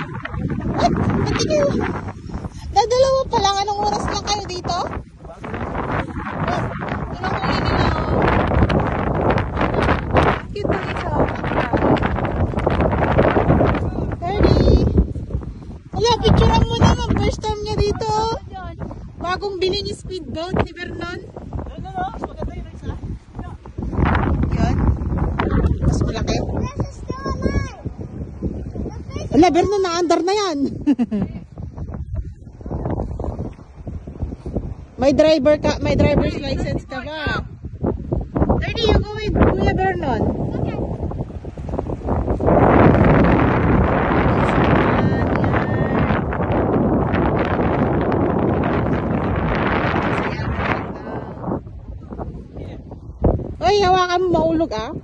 What? Ba't kayo? Dadalawa pa lang. Anong oras lang kayo dito? Ilang huli nila? Cute na isa. 30. Wala, picturean mo naman. First time niya dito. Bagong bili niya speedboat ni Vernon. Yan. Mas malaki. Wala, Vernon, na-under na yan. May driver's license ka ba? 30, you go with Kuya Vernon. Okay. Oy, hawakan mo, maulog ah.